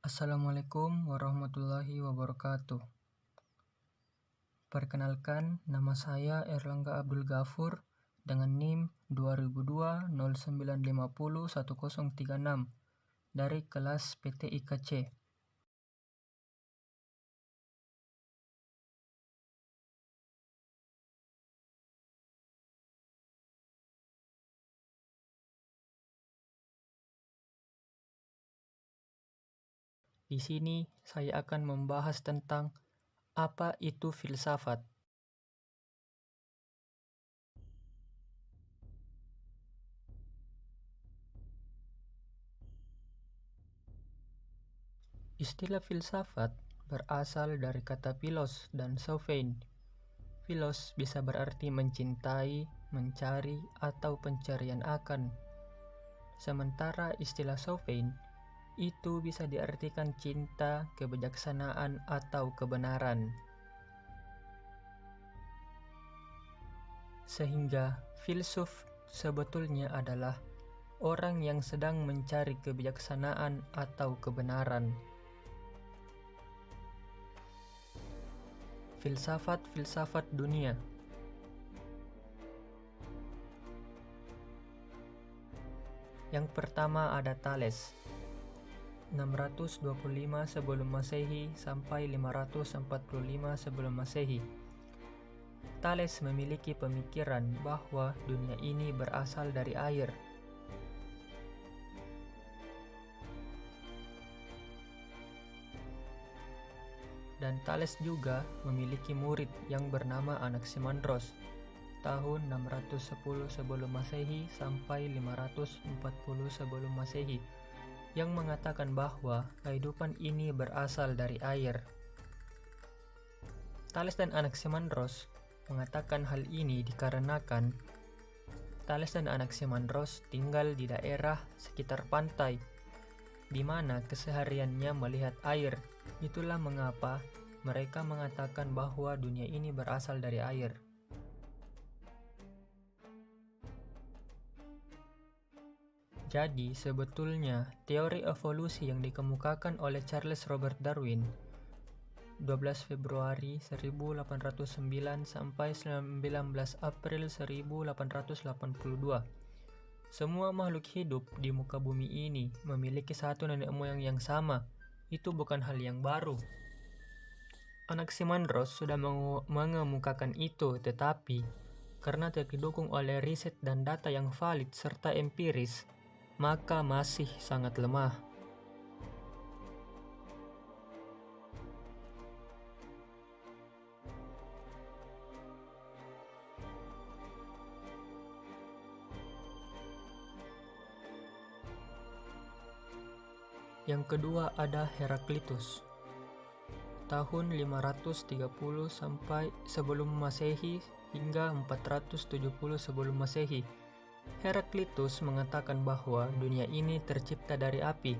Assalamualaikum warahmatullahi wabarakatuh. Perkenalkan, nama saya Erlangga Abdul Ghafur dengan NIM 2002-0950-1036 dari kelas PTIKC. Di sini saya akan membahas tentang apa itu filsafat. Istilah filsafat berasal dari kata philos dan sophein. Philos bisa berarti mencintai, mencari, atau pencarian akan. Sementara istilah sophein itu bisa diartikan cinta, kebijaksanaan, atau kebenaran. Sehingga filsuf sebetulnya adalah orang yang sedang mencari kebijaksanaan atau kebenaran. Filsafat-filsafat dunia. Yang pertama ada Thales, 625 sebelum Masehi sampai 545 sebelum Masehi. Thales memiliki pemikiran bahwa dunia ini berasal dari air. Dan Thales juga memiliki murid yang bernama Anaximandros, tahun 610 sebelum Masehi sampai 540 sebelum Masehi, yang mengatakan bahwa kehidupan ini berasal dari air. Thales dan Anaximandros mengatakan hal ini dikarenakan Thales dan Anaximandros tinggal di daerah sekitar pantai, di mana kesehariannya melihat air. Itulah mengapa mereka mengatakan bahwa dunia ini berasal dari air. Jadi, sebetulnya teori evolusi yang dikemukakan oleh Charles Robert Darwin 12 Februari 1809 sampai 19 April 1882. Semua makhluk hidup di muka bumi ini memiliki satu nenek moyang yang sama. Itu bukan hal yang baru. Anaximandros sudah mengemukakan itu, tetapi karena tidak didukung oleh riset dan data yang valid serta empiris, maka masih sangat lemah. Yang kedua ada Heraklitus, tahun 530 sampai sebelum Masehi hingga 470 sebelum Masehi. Heraklitus mengatakan bahwa dunia ini tercipta dari api.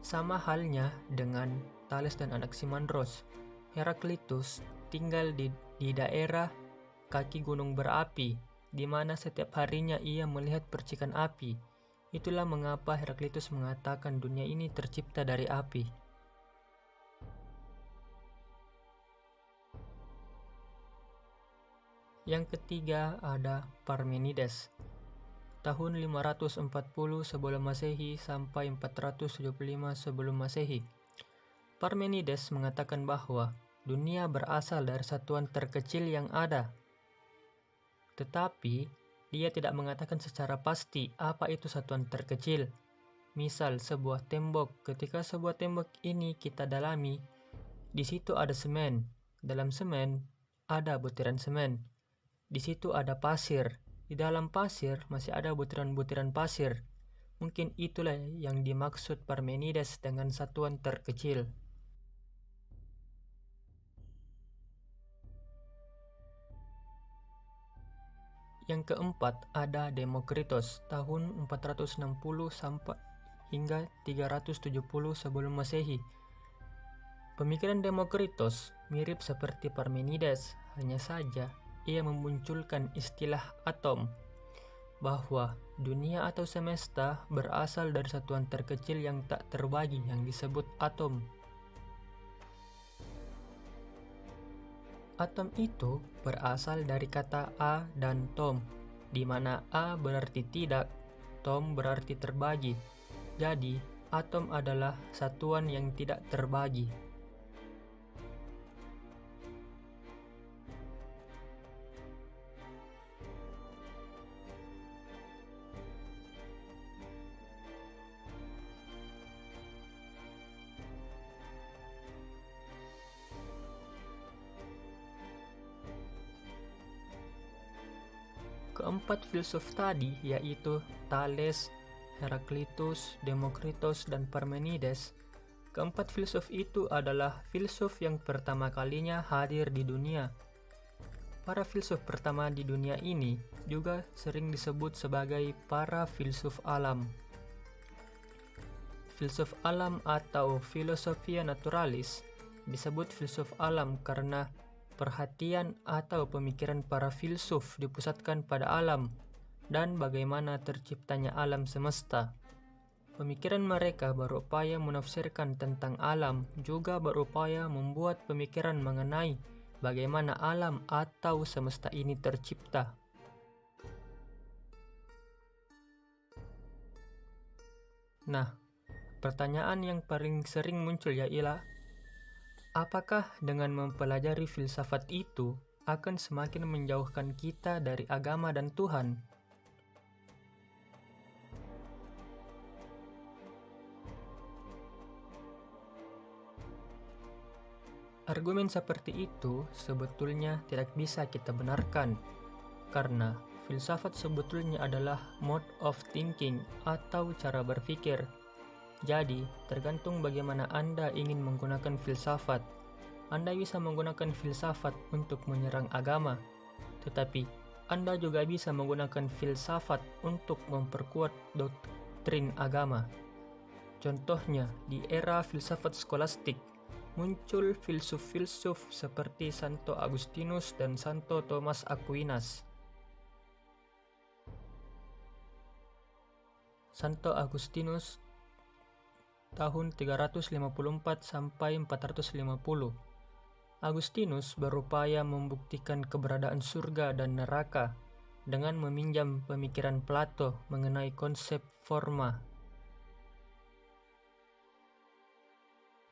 Sama halnya dengan Thales dan Anaximandros, Heraklitus tinggal di daerah kaki gunung berapi, di mana setiap harinya ia melihat percikan api. Itulah mengapa Heraklitus mengatakan dunia ini tercipta dari api. Yang ketiga ada Parmenides, tahun 540 sebelum Masehi sampai 475 sebelum Masehi. Parmenides mengatakan bahwa dunia berasal dari satuan terkecil yang ada. Tetapi dia tidak mengatakan secara pasti apa itu satuan terkecil. Misal sebuah tembok, ketika sebuah tembok ini kita dalami, di situ ada semen. Dalam semen ada butiran semen. Di situ ada pasir. Di dalam pasir masih ada butiran-butiran pasir. Mungkin itulah yang dimaksud Parmenides dengan satuan terkecil. Yang keempat ada Demokritos, tahun 460 sampai hingga 370 sebelum Masehi. Pemikiran Demokritos mirip seperti Parmenides, hanya saja ia memunculkan istilah atom, bahwa Dunia atau semesta berasal dari satuan terkecil yang tak terbagi yang disebut atom. Atom itu berasal dari kata a dan tom, di mana a berarti tidak, tom berarti terbagi. Jadi, atom adalah satuan yang tidak terbagi. Keempat filsuf tadi, yaitu Thales, Heraklitus, Demokritos, dan Parmenides. Keempat filsuf itu adalah filsuf yang pertama kalinya hadir di dunia. Para filsuf pertama di dunia ini juga sering disebut sebagai para filsuf alam. Filsuf alam atau filosofia naturalis disebut filsuf alam karena perhatian atau pemikiran para filsuf dipusatkan pada alam dan bagaimana terciptanya alam semesta. Pemikiran mereka berupaya menafsirkan tentang alam, juga berupaya membuat pemikiran mengenai bagaimana alam atau semesta ini tercipta. Nah, pertanyaan yang paling sering muncul ialah, apakah dengan mempelajari filsafat itu akan semakin menjauhkan kita dari agama dan Tuhan? Argumen seperti itu sebetulnya tidak bisa kita benarkan, karena filsafat sebetulnya adalah mode of thinking atau cara berpikir. Jadi, tergantung bagaimana Anda ingin menggunakan filsafat. Anda bisa menggunakan filsafat untuk menyerang agama, tetapi Anda juga bisa menggunakan filsafat untuk memperkuat doktrin agama. Contohnya, di era filsafat skolastik, muncul filsuf-filsuf seperti Santo Agustinus dan Santo Thomas Aquinas. Santo Agustinus tahun 354 sampai 450. Agustinus berupaya membuktikan keberadaan surga dan neraka dengan meminjam pemikiran Plato mengenai konsep forma.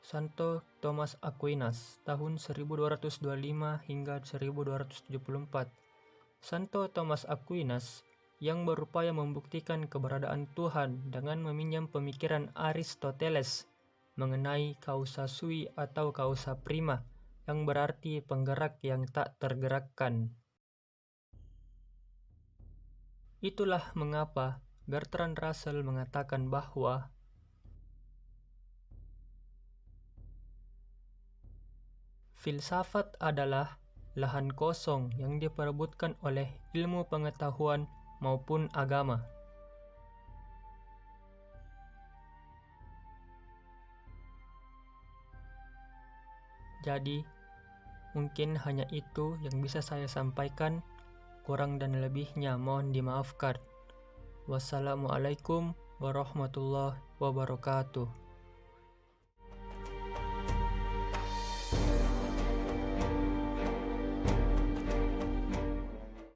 Santo Thomas Aquinas tahun 1225 hingga 1274. Santo Thomas Aquinas yang berupaya membuktikan keberadaan Tuhan dengan meminjam pemikiran Aristoteles mengenai causa sui atau causa prima, yang berarti penggerak yang tak tergerakkan. Itulah mengapa Bertrand Russell mengatakan bahwa filsafat adalah lahan kosong yang diperebutkan oleh ilmu pengetahuan maupun agama. Jadi, mungkin hanya itu yang bisa saya sampaikan. Kurang dan lebihnya mohon dimaafkan. Wassalamualaikum warahmatullahi wabarakatuh.